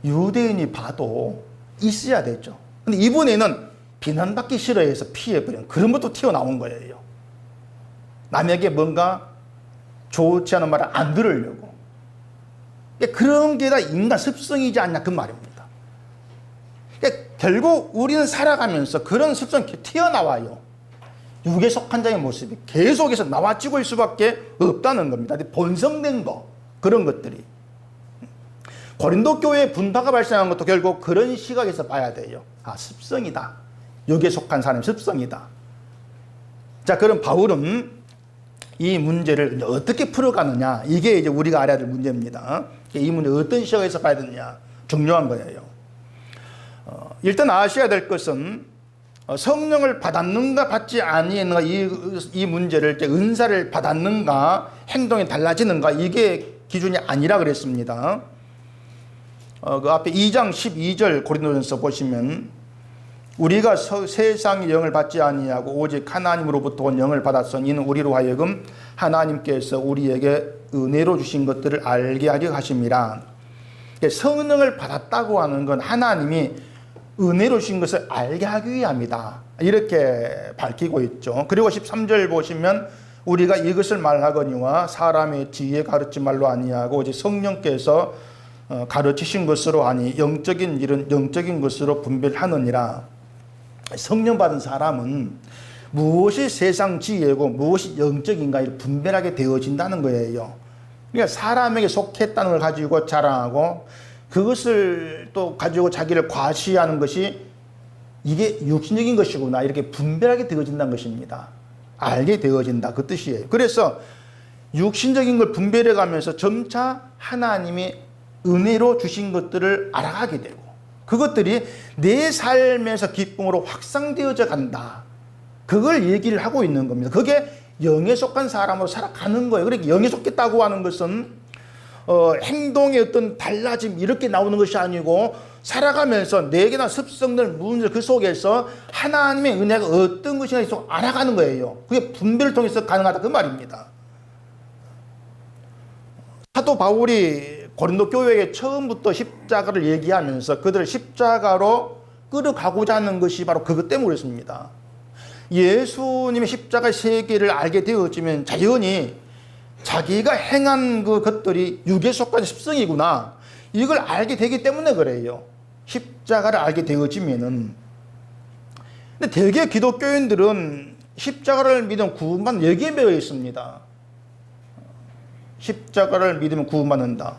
유대인이 봐도 있어야 되죠. 근데 이번에는 비난받기 싫어해서 피해버린 그런 것도 튀어나온 거예요. 남에게 뭔가 좋지 않은 말을 안 들으려고. 그런 게 다 인간 습성이지 않냐, 그 말입니다. 결국 우리는 살아가면서 그런 습성이 튀어나와요. 육에 속한 자의 모습이 계속해서 나와지고 있을 수밖에 없다는 겁니다. 본성된 거, 그런 것들이. 고린도 교회에 분파가 발생한 것도 결국 그런 시각에서 봐야 돼요. 습성이다. 육에 속한 사람의 습성이다. 자, 그럼 바울은 이 문제를 어떻게 풀어가느냐, 이게 이제 우리가 알아야 될 문제입니다. 이 문제 어떤 시각에서 봐야 되느냐, 중요한 거예요. 일단 아셔야 될 것은 성령을 받았는가 받지 아니했는가, 이 문제를 이제 은사를 받았는가 행동이 달라지는가, 이게 기준이 아니라 그랬습니다. 그 앞에 2장 12절 고린도전서 보시면 우리가 세상의 영을 받지 아니하고 오직 하나님으로부터 온 영을 받았으니 이는 우리로 하여금 하나님께서 우리에게 은혜로 주신 것들을 알게 하려 하심이라. 성령을 받았다고 하는 건 하나님이 은혜로 주신 것을 알게 하기 위함이다, 이렇게 밝히고 있죠. 그리고 13절 보시면 우리가 이것을 말하거니와 사람의 지혜 가르치 말로 아니하고 오직 성령께서 가르치신 것으로 하니 영적인 일은 영적인 것으로 분별하느니라. 성령 받은 사람은 무엇이 세상 지혜고 무엇이 영적인가를 분별하게 되어진다는 거예요. 그러니까 사람에게 속했다는 걸 가지고 자랑하고 그것을 또 가지고 자기를 과시하는 것이 이게 육신적인 것이구나, 이렇게 분별하게 되어진다는 것입니다. 알게 되어진다, 그 뜻이에요. 그래서 육신적인 걸 분별해 가면서 점차 하나님이 은혜로 주신 것들을 알아가게 되고 그것들이 내 삶에서 기쁨으로 확산되어져 간다, 그걸 얘기를 하고 있는 겁니다. 그게 영에 속한 사람으로 살아가는 거예요. 그러니까 영에 속했다고 하는 것은 행동의 어떤 달라짐 이렇게 나오는 것이 아니고 살아가면서 내게나 습성들, 문제 그 속에서 하나님의 은혜가 어떤 것인가 계속 알아가는 거예요. 그게 분별을 통해서 가능하다, 그 말입니다. 사도 바울이 고린도 교회에 처음부터 십자가를 얘기하면서 그들을 십자가로 끌어가고자 하는 것이 바로 그것 때문이었습니다. 예수님의 십자가의 세계를 알게 되어지면 자연히 자기가 행한 것들이 육에 속한 습성이구나, 이걸 알게 되기 때문에 그래요. 십자가를 알게 되어지면은. 근데 대개 기독교인들은 십자가를 믿으면 구원받는, 여기에 매여 있습니다. 십자가를 믿으면 구원받는다.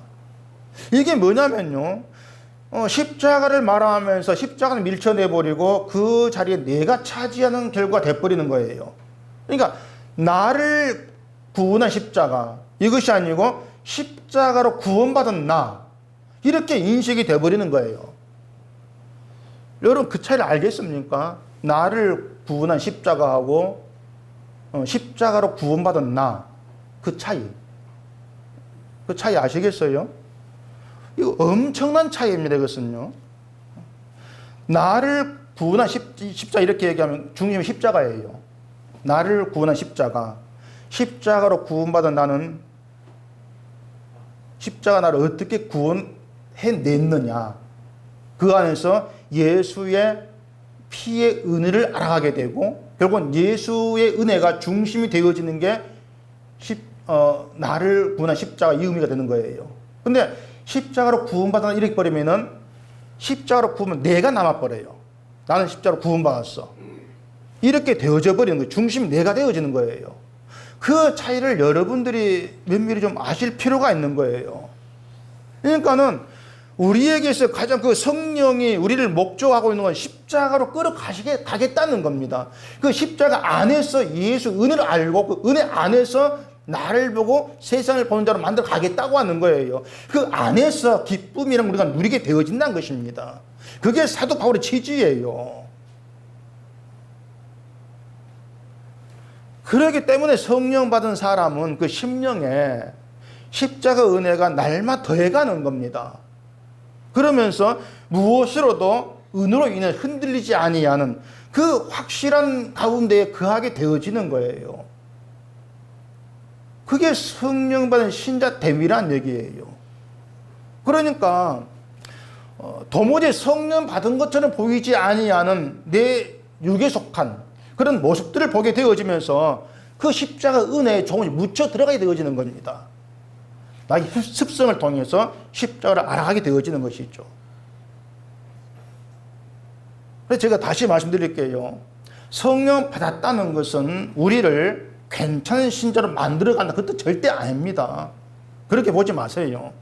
이게 뭐냐면요, 십자가를 말하면서 십자가를 밀쳐내버리고 그 자리에 내가 차지하는 결과가 돼버리는 거예요. 그러니까 나를 구원한 십자가, 이것이 아니고 십자가로 구원받은 나, 이렇게 인식이 돼버리는 거예요. 여러분 그 차이를 알겠습니까? 나를 구원한 십자가하고 십자가로 구원받은 나, 그 차이. 그 차이 아시겠어요? 이거 엄청난 차이입니다. 이것은요. 나를 구원한 십자가, 이렇게 얘기하면 중심이 십자가예요. 나를 구원한 십자가. 십자가로 구원받은 나는 십자가 나를 어떻게 구원해냈느냐. 그 안에서 예수의 피의 은혜를 알아가게 되고, 결국은 예수의 은혜가 중심이 되어지는 게 나를 구원한 십자가, 이 의미가 되는 거예요. 근데 십자가로 구원받아 이렇게 버리면은, 십자가로 구원은 내가 남아버려요. 나는 십자가로 구원받았어. 이렇게 되어져 버리는 거예요. 중심이 내가 되어지는 거예요. 그 차이를 여러분들이 면밀히 좀 아실 필요가 있는 거예요. 그러니까는 우리에게서 가장 그 성령이 우리를 목적하고 있는 건 십자가로 끌어가겠다는 겁니다. 그 십자가 안에서 예수 은혜를 알고 그 은혜 안에서 나를 보고 세상을 보는 자로 만들어 가겠다고 하는 거예요. 그 안에서 기쁨이랑 우리가 누리게 되어진다는 것입니다. 그게 사도 바울의 취지예요. 그렇기 때문에 성령 받은 사람은 그 심령에 십자가 은혜가 날마다 더해가는 겁니다. 그러면서 무엇으로도 은혜로 인해 흔들리지 아니하는 그 확실한 가운데에 거하게 되어지는 거예요. 그게 성령 받은 신자 대위란 얘기예요. 그러니까 도무지 성령 받은 것처럼 보이지 아니하는 내 육에 속한 그런 모습들을 보게 되어지면서 그 십자가 은혜에 조금씩 묻혀 들어가게 되어지는 겁니다. 나의 습성을 통해서 십자가를 알아가게 되어지는 것이죠. 그래서 제가 다시 말씀드릴게요. 성령 받았다는 것은 우리를 괜찮은 신자로 만들어간다, 그것도 절대 아닙니다. 그렇게 보지 마세요.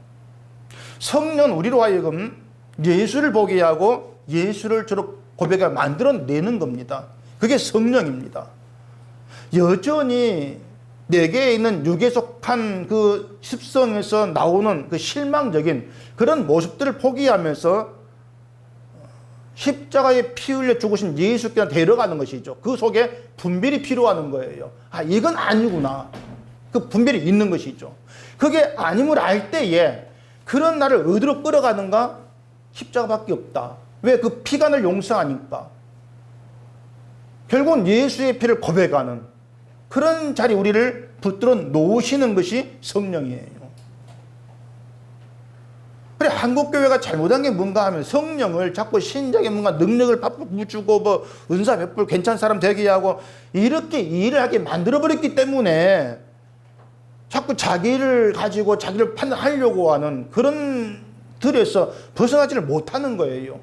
성령 우리로 하여금 예수를 보게 하고 예수를 주로 고백하게 만들어내는 겁니다. 그게 성령입니다. 여전히 내게 있는 육에 속한 그 습성에서 나오는 그 실망적인 그런 모습들을 포기하면서 십자가에 피 흘려 죽으신 예수께로 데려가는 것이죠. 그 속에 분별이 필요한 거예요. 아, 이건 아니구나. 그 분별이 있는 것이죠. 그게 아님을 알 때에 그런 나를 어디로 끌어가는가? 십자가밖에 없다. 왜? 그 피가 날 용서하니까. 결국은 예수의 피를 고백하는 그런 자리, 우리를 붙들어 놓으시는 것이 성령이에요. 그래, 한국교회가 잘못한 게 뭔가 하면 성령을 자꾸 신자에게 뭔가 능력을 주고 뭐 은사 베풀 괜찮은 사람 되게 하고 이렇게 일을 하게 만들어버렸기 때문에 자꾸 자기를 가지고 자기를 판단하려고 하는 그런 들에서 벗어나지를 못하는 거예요.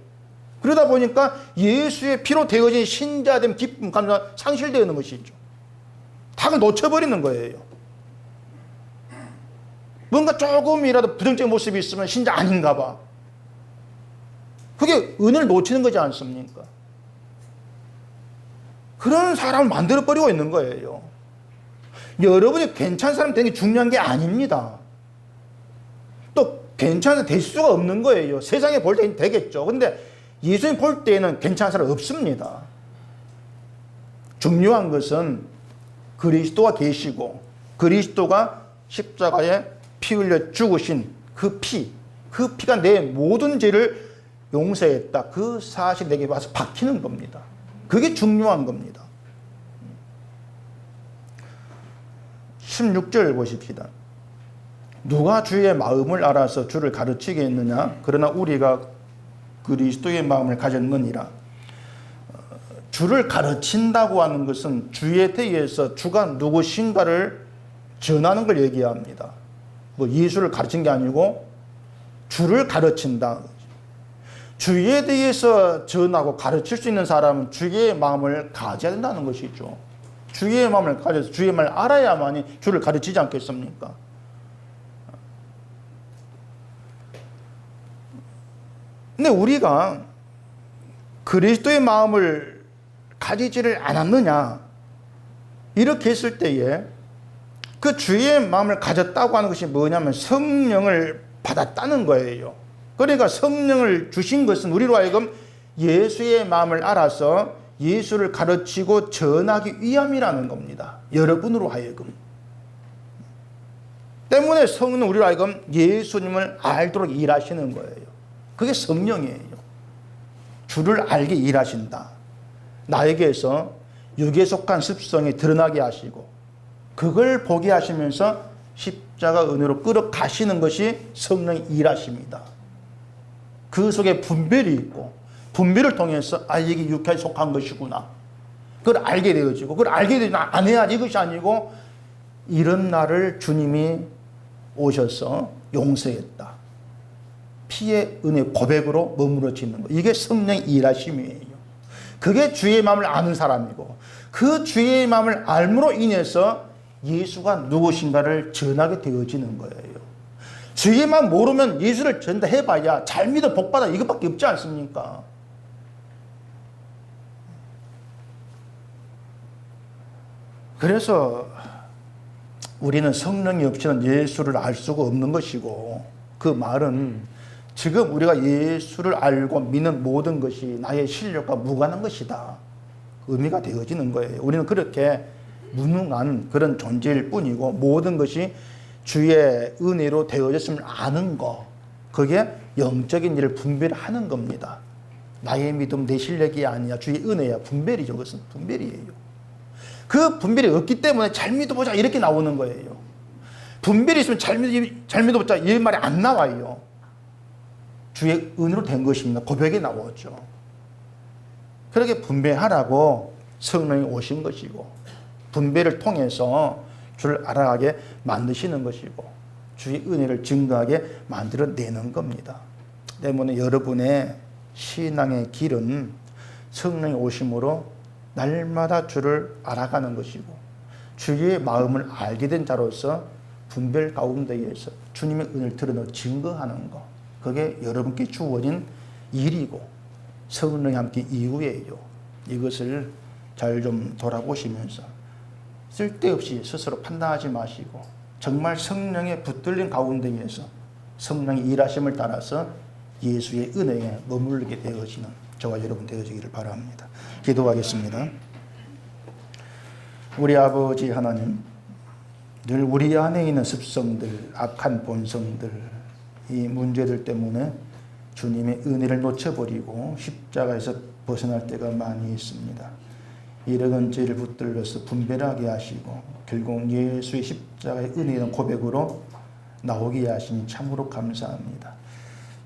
그러다 보니까 예수의 피로 되어진 신자됨, 기쁨, 감사 상실되는 것이죠. 탁을 놓쳐버리는 거예요. 뭔가 조금이라도 부정적인 모습이 있으면 신자 아닌가 봐. 그게 은혜를 놓치는 거지 않습니까? 그런 사람을 만들어버리고 있는 거예요. 여러분이 괜찮은 사람 되는 게 중요한 게 아닙니다. 또 괜찮은 될 수가 없는 거예요. 세상에 볼 때는 되겠죠. 근데 예수님 볼 때에는 괜찮은 사람 없습니다. 중요한 것은 그리스도가 계시고 그리스도가 십자가에 피 흘려 죽으신 그 피가 내 모든 죄를 용서했다. 그 사실 내게 와서 박히는 겁니다. 그게 중요한 겁니다. 16절 보십시다. 누가 주의 마음을 알아서 주를 가르치겠느냐? 그러나 우리가 그리스도의 마음을 가졌느니라. 주를 가르친다고 하는 것은 주에 대해서 주가 누구신가를 전하는 걸 얘기합니다. 뭐 예수를 가르친 게 아니고 주를 가르친다. 주에 대해서 전하고 가르칠 수 있는 사람은 주의 마음을 가져야 된다는 것이죠. 주의 마음을 가져서 주의 말을 알아야만이 주를 가르치지 않겠습니까? 근데 우리가 그리스도의 마음을 가지지를 않았느냐, 이렇게 했을 때에 그 주의 마음을 가졌다고 하는 것이 뭐냐면 성령을 받았다는 거예요. 그러니까 성령을 주신 것은 우리로 하여금 예수의 마음을 알아서 예수를 가르치고 전하기 위함이라는 겁니다. 여러분으로 하여금. 때문에 성령은 우리로 하여금 예수님을 알도록 일하시는 거예요. 그게 성령이에요. 주를 알게 일하신다. 나에게서 육에 속한 습성이 드러나게 하시고 그걸 보게 하시면서 십자가 은혜로 끌어가시는 것이 성령의 일하십니다. 그 속에 분별이 있고 분별을 통해서 이게 육에 속한 것이구나, 그걸 알게 되어지고, 그걸 알게 되면 안 해야지, 이것이 아니고 이런 나를 주님이 오셔서 용서했다, 피의 은혜 고백으로 머무러지는 것, 이게 성령의 일하심이에요. 그게 주의 마음을 아는 사람이고, 그 주의 마음을 알므로 인해서 예수가 누구신가를 전하게 되어지는 거예요. 주의 마음 모르면 예수를 전달해봐야 잘 믿어 복받아 이것밖에 없지 않습니까? 그래서 우리는 성령이 없이는 예수를 알 수가 없는 것이고, 그 말은 지금 우리가 예수를 알고 믿는 모든 것이 나의 실력과 무관한 것이다, 의미가 되어지는 거예요. 우리는 그렇게 무능한 그런 존재일 뿐이고, 모든 것이 주의 은혜로 되어졌음을 아는 거, 그게 영적인 일을 분별하는 겁니다. 나의 믿음, 내 실력이 아니야, 주의 은혜야, 분별이죠. 그것은 분별이에요. 그 분별이 없기 때문에 잘 믿어보자 이렇게 나오는 거예요. 분별이 있으면 잘 믿어보자 이 말이 안 나와요. 주의 은혜로 된 것입니다. 고백이 나오죠. 그렇게 분별하라고 성령이 오신 것이고, 분별을 통해서 주를 알아가게 만드시는 것이고, 주의 은혜를 증거하게 만들어내는 겁니다. 때문에 여러분의 신앙의 길은 성령이 오심으로 날마다 주를 알아가는 것이고, 주의 마음을 알게 된 자로서 분별 가운데에서 주님의 은혜를 드러내 증거하는 것, 그게 여러분께 주어진 일이고 성령이 함께 이유예요. 이것을 잘 좀 돌아보시면서 쓸데없이 스스로 판단하지 마시고, 정말 성령의 붙들린 가운데에서 성령의 일하심을 따라서 예수의 은혜에 머물게 되어지는 저와 여러분 되어지기를 바랍니다. 기도하겠습니다. 우리 아버지 하나님, 늘 우리 안에 있는 습성들, 악한 본성들, 이 문제들 때문에 주님의 은혜를 놓쳐버리고 십자가에서 벗어날 때가 많이 있습니다. 이런 죄를 붙들려서 분별하게 하시고 결국 예수의 십자가의 은혜의 고백으로 나오게 하시니 참으로 감사합니다.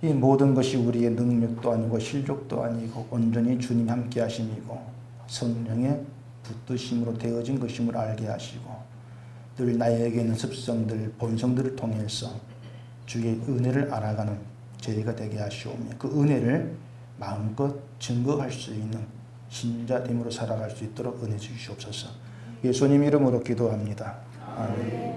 이 모든 것이 우리의 능력도 아니고 실력도 아니고 온전히 주님 함께 하심이고 성령의 붙드심으로 되어진 것임을 알게 하시고, 늘 나에게 있는 습성들, 본성들을 통해서 주의 은혜를 알아가는 저희가 되게 하시오며, 그 은혜를 마음껏 증거할 수 있는 신자됨으로 살아갈 수 있도록 은혜 주시옵소서. 예수님 이름으로 기도합니다. 아멘.